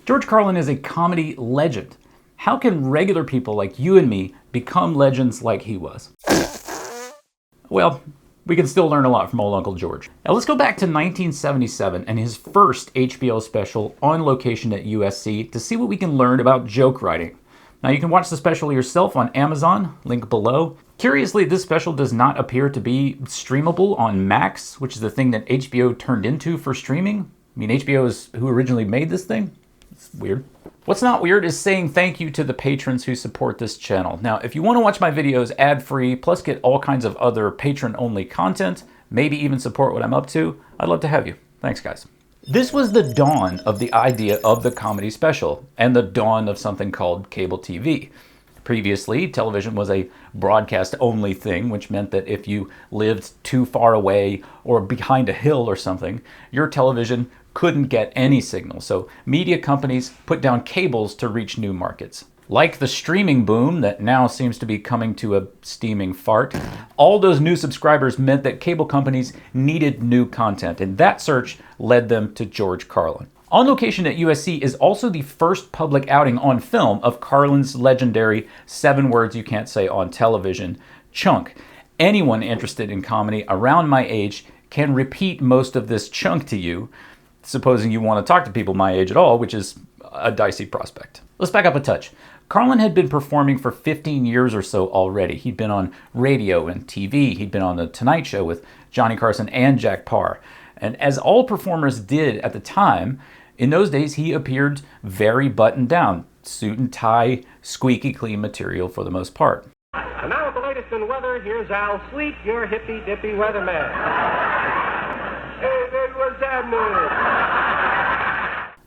George Carlin is a comedy legend. How can regular people like you and me become legends like he was? Well, we can still learn a lot from old Uncle George. Now let's go back to 1977 and his first HBO special On Location at USC to see what we can learn about joke writing. Now you can watch the special yourself on Amazon, link below. Curiously, this special does not appear to be streamable on Max, which is the thing that HBO turned into for streaming. I mean, HBO is who originally made this thing. It's weird. What's not weird is saying thank you to the patrons who support this channel. Now, if you want to watch my videos ad-free, plus get all kinds of other patron-only content, maybe even support what I'm up to, I'd love to have you. Thanks, guys. This was the dawn of the idea of the comedy special, and the dawn of something called cable TV. Previously, television was a broadcast-only thing, which meant that if you lived too far away or behind a hill or something, your television couldn't get any signal. So media companies put down cables to reach new markets. Like the streaming boom that now seems to be coming to a steaming fart, all those new subscribers meant that cable companies needed new content, and that search led them to George Carlin. On Location at USC is also the first public outing on film of Carlin's legendary 7 words you can't say on television chunk. Anyone interested in comedy around my age can repeat most of this chunk to you, supposing you want to talk to people my age at all, which is a dicey prospect. Let's back up a touch. Carlin had been performing for 15 years or so already. He'd been on radio and TV. He'd been on The Tonight Show with Johnny Carson and Jack Paar. And as all performers did at the time, in those days he appeared very buttoned down, suit and tie, squeaky clean material for the most part. And now with the latest in weather, here's Al Sweet, your hippy-dippy weatherman. Hey, baby, what's happening?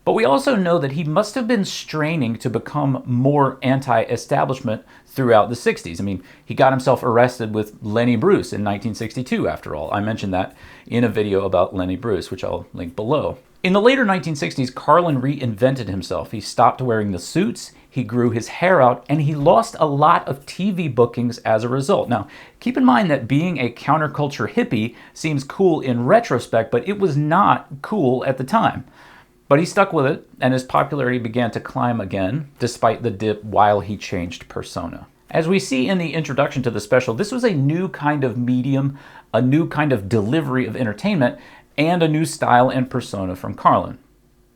But we also know that he must have been straining to become more anti-establishment throughout the 60s. I mean, he got himself arrested with Lenny Bruce in 1962, after all. I mentioned that in a video about Lenny Bruce, which I'll link below. In the later 1960s, Carlin reinvented himself. He stopped wearing the suits, he grew his hair out, and he lost a lot of TV bookings as a result. Now, keep in mind that being a counterculture hippie seems cool in retrospect, but it was not cool at the time. But he stuck with it, and his popularity began to climb again, despite the dip while he changed persona. As we see in the introduction to the special, this was a new kind of medium, a new kind of delivery of entertainment, and a new style and persona from Carlin.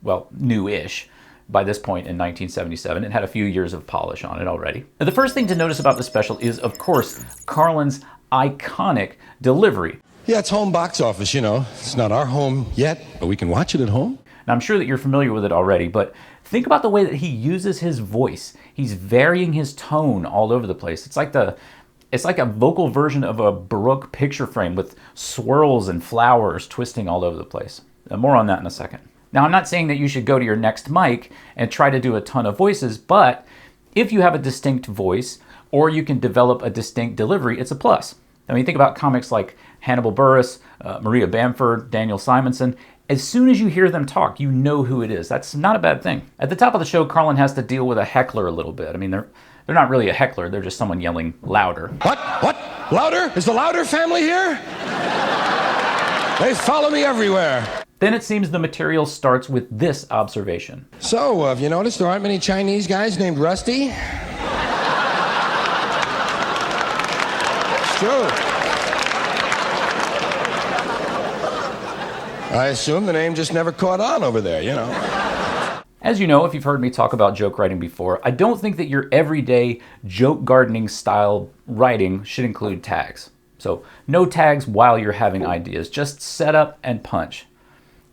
Well, new-ish. By this point in 1977, it had a few years of polish on it already. Now, the first thing to notice about the special is, of course, Carlin's iconic delivery. Yeah, it's home box office, you know. It's not our home yet, but we can watch it at home. Now, I'm sure that you're familiar with it already, but think about the way that he uses his voice. He's varying his tone all over the place. It's like a vocal version of a Baroque picture frame with swirls and flowers twisting all over the place. More on that in a second. Now, I'm not saying that you should go to your next mic and try to do a ton of voices, but if you have a distinct voice or you can develop a distinct delivery, it's a plus. I mean, think about comics like Hannibal Buress, Maria Bamford, Daniel Simonson. As soon as you hear them talk, you know who it is. That's not a bad thing. At the top of the show, Carlin has to deal with a heckler a little bit. I mean, they're not really a heckler. They're just someone yelling louder. What? Louder? Is the Louder family here? They follow me everywhere. Then it seems the material starts with this observation. So, have you noticed there aren't many Chinese guys named Rusty? It's true. I assume the name just never caught on over there, you know. As you know, if you've heard me talk about joke writing before, I don't think that your everyday joke gardening style writing should include tags. So no tags while you're having ideas, just set up and punch.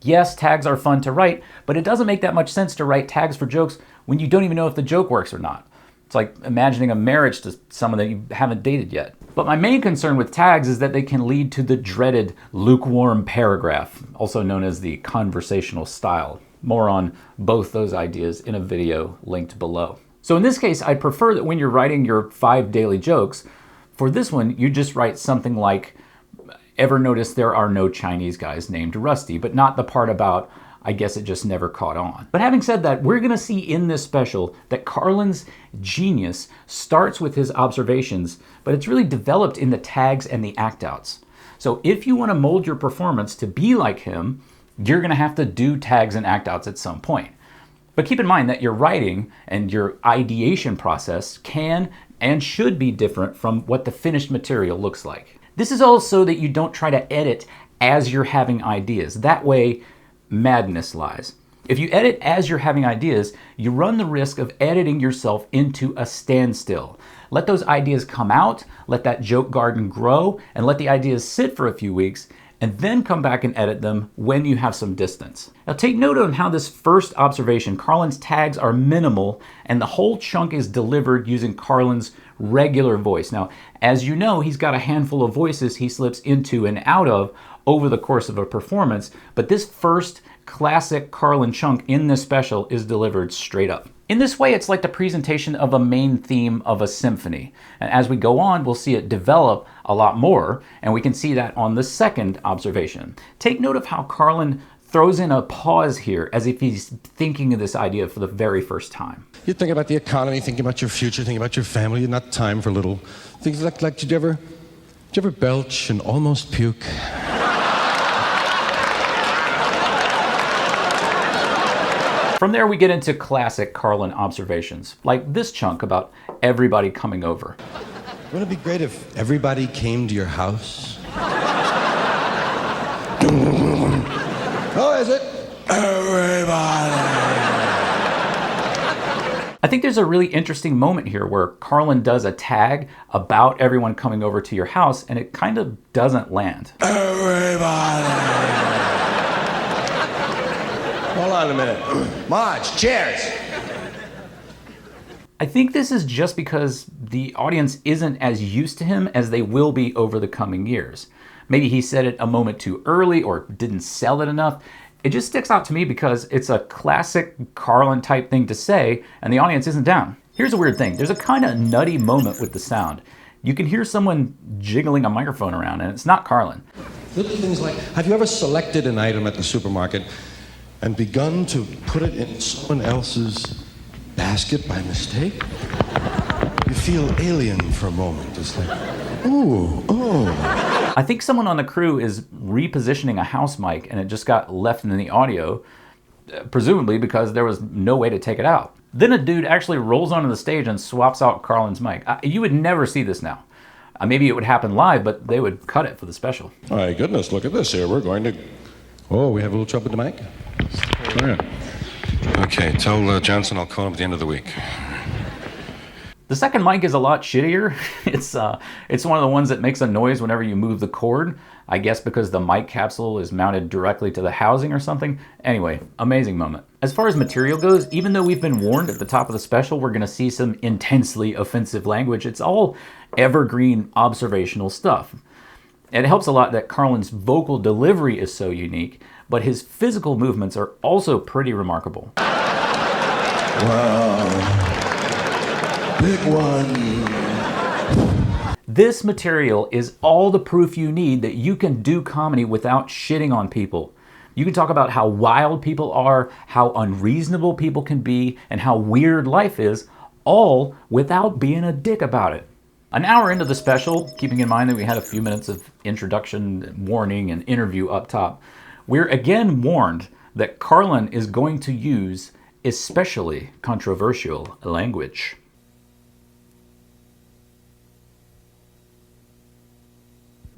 Yes, tags are fun to write, but it doesn't make that much sense to write tags for jokes when you don't even know if the joke works or not. It's like imagining a marriage to someone that you haven't dated yet. But my main concern with tags is that they can lead to the dreaded lukewarm paragraph, also known as the conversational style. More on both those ideas in a video linked below. So in this case, I prefer that when you're writing your 5 daily jokes, for this one, you just write something like, ever notice there are no Chinese guys named Rusty, but not the part about, I guess it just never caught on. But having said that, we're gonna see in this special that Carlin's genius starts with his observations, but it's really developed in the tags and the act outs. So if you wanna mold your performance to be like him, you're gonna have to do tags and act outs at some point. But keep in mind that your writing and your ideation process can and should be different from what the finished material looks like. This is also that you don't try to edit as you're having ideas. That way, madness lies. If you edit as you're having ideas, you run the risk of editing yourself into a standstill. Let those ideas come out, let that joke garden grow, and let the ideas sit for a few weeks, and then come back and edit them when you have some distance. Now take note on how this first observation, Carlin's tags are minimal, and the whole chunk is delivered using Carlin's regular voice. Now, as you know, he's got a handful of voices he slips into and out of over the course of a performance, but this first classic Carlin chunk in this special is delivered straight up. In this way, it's like the presentation of a main theme of a symphony. And as we go on, we'll see it develop a lot more, and we can see that on the second observation. Take note of how Carlin throws in a pause here as if he's thinking of this idea for the very first time. You think about the economy, thinking about your future, thinking about your family, and not time for little things like did you ever belch and almost puke? From there, we get into classic Carlin observations, like this chunk about everybody coming over. Wouldn't it be great if everybody came to your house? Oh, is it? Everybody. I think there's a really interesting moment here where Carlin does a tag about everyone coming over to your house, and it kind of doesn't land. Everybody. Hold on a minute. Marge, chairs. I think this is just because the audience isn't as used to him as they will be over the coming years. Maybe he said it a moment too early or didn't sell it enough. It just sticks out to me because it's a classic Carlin type thing to say, and the audience isn't down. Here's a weird thing. There's a kind of nutty moment with the sound. You can hear someone jiggling a microphone around, and it's not Carlin. Little things like, have you ever selected an item at the supermarket and begun to put it in someone else's basket by mistake? You feel alien for a moment. It's like, ooh, oh. I think someone on the crew is repositioning a house mic and it just got left in the audio, presumably because there was no way to take it out. Then a dude actually rolls onto the stage and swaps out Carlin's mic. You would never see this now. Maybe it would happen live, but they would cut it for the special. My goodness, look at this here. We're going to... Oh, we have a little trouble with the mic? Oh, yeah. Okay, tell Johnson I'll call him at the end of the week. The second mic is a lot shittier. It's one of the ones that makes a noise whenever you move the cord. I guess because the mic capsule is mounted directly to the housing or something. Anyway, amazing moment. As far as material goes, even though we've been warned at the top of the special we're going to see some intensely offensive language, it's all evergreen observational stuff. And it helps a lot that Carlin's vocal delivery is so unique, but his physical movements are also pretty remarkable. Wow. Big one. This material is all the proof you need that you can do comedy without shitting on people. You can talk about how wild people are, how unreasonable people can be, and how weird life is, all without being a dick about it. An hour into the special, keeping in mind that we had a few minutes of introduction, warning, and interview up top, we're again warned that Carlin is going to use especially controversial language.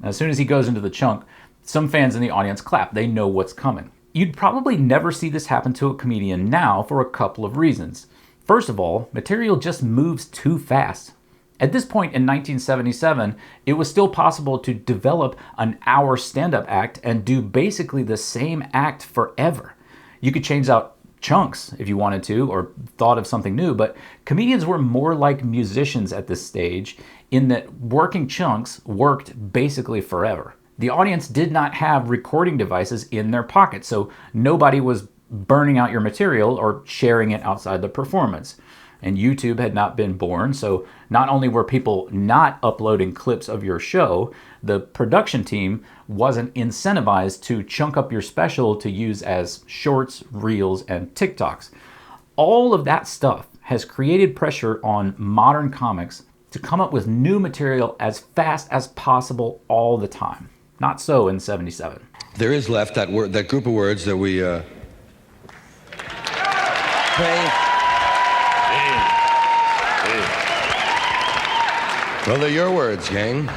As soon as he goes into the chunk, some fans in the audience clap. They know what's coming. You'd probably never see this happen to a comedian now for a couple of reasons. First of all, material just moves too fast. At this point in 1977, it was still possible to develop an hour stand-up act and do basically the same act forever. You could change out chunks if you wanted to, or thought of something new, but comedians were more like musicians at this stage in that working chunks worked basically forever. The audience did not have recording devices in their pocket, so nobody was burning out your material or sharing it outside the performance. And YouTube had not been born, so not only were people not uploading clips of your show, the production team wasn't incentivized to chunk up your special to use as shorts, reels, and TikToks. All of that stuff has created pressure on modern comics to come up with new material as fast as possible all the time. Not so in 77. There is left that word, that group of words that we... pay. Well, they're your words, gang.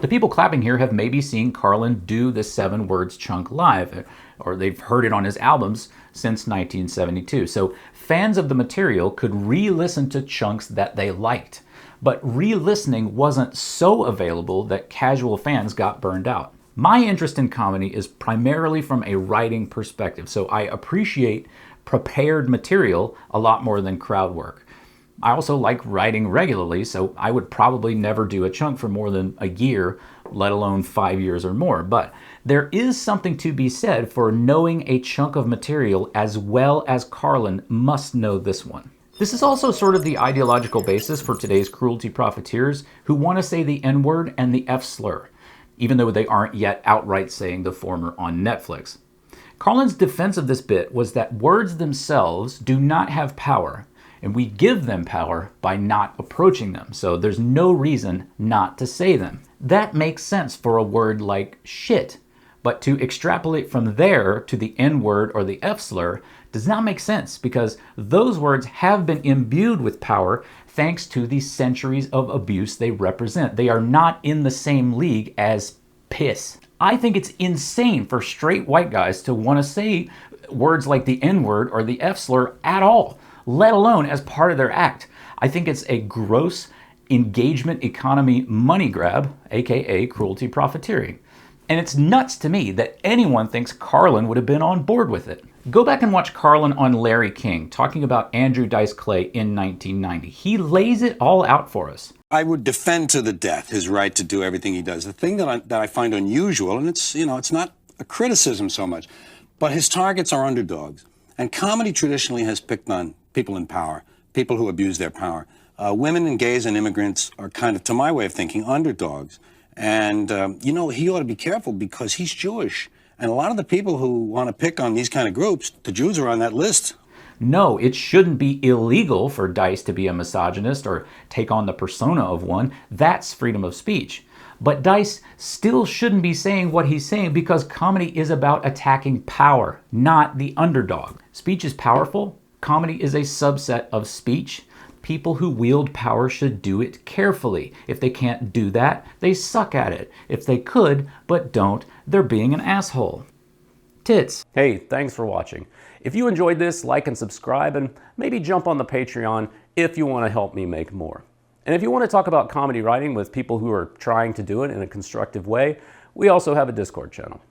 The people clapping here have maybe seen Carlin do the 7 words chunk live, or they've heard it on his albums since 1972. So fans of the material could re-listen to chunks that they liked. But re-listening wasn't so available that casual fans got burned out. My interest in comedy is primarily from a writing perspective, so I appreciate prepared material a lot more than crowd work. I also like writing regularly, so I would probably never do a chunk for more than a year, let alone 5 years or more. But there is something to be said for knowing a chunk of material as well as Carlin must know this one. This is also sort of the ideological basis for today's cruelty profiteers who want to say the N-word and the F-slur, even though they aren't yet outright saying the former on Netflix. Carlin's defense of this bit was that words themselves do not have power, and we give them power by not approaching them, so there's no reason not to say them. That makes sense for a word like shit, but to extrapolate from there to the N-word or the F-slur does not make sense because those words have been imbued with power thanks to the centuries of abuse they represent. They are not in the same league as piss. I think it's insane for straight white guys to want to say words like the N-word or the F-slur at all, let alone as part of their act. I think it's a gross engagement economy money grab, aka cruelty profiteering. And it's nuts to me that anyone thinks Carlin would have been on board with it. Go back and watch Carlin on Larry King talking about Andrew Dice Clay in 1990. He lays it all out for us. I would defend to the death his right to do everything he does. The thing that I find unusual, and it's not a criticism so much, but his targets are underdogs. And comedy traditionally has picked on people in power, people who abuse their power. Women and gays and immigrants are kind of, to my way of thinking, underdogs. And, he ought to be careful because he's Jewish. And a lot of the people who want to pick on these kind of groups, the Jews are on that list. No, it shouldn't be illegal for Dice to be a misogynist or take on the persona of one. That's freedom of speech. But Dice still shouldn't be saying what he's saying because comedy is about attacking power, not the underdog. Speech is powerful. Comedy is a subset of speech. People who wield power should do it carefully. If they can't do that, they suck at it. If they could, but don't, they're being an asshole. Tits. Hey, thanks for watching. If you enjoyed this, like and subscribe, and maybe jump on the Patreon if you want to help me make more. And if you want to talk about comedy writing with people who are trying to do it in a constructive way, we also have a Discord channel.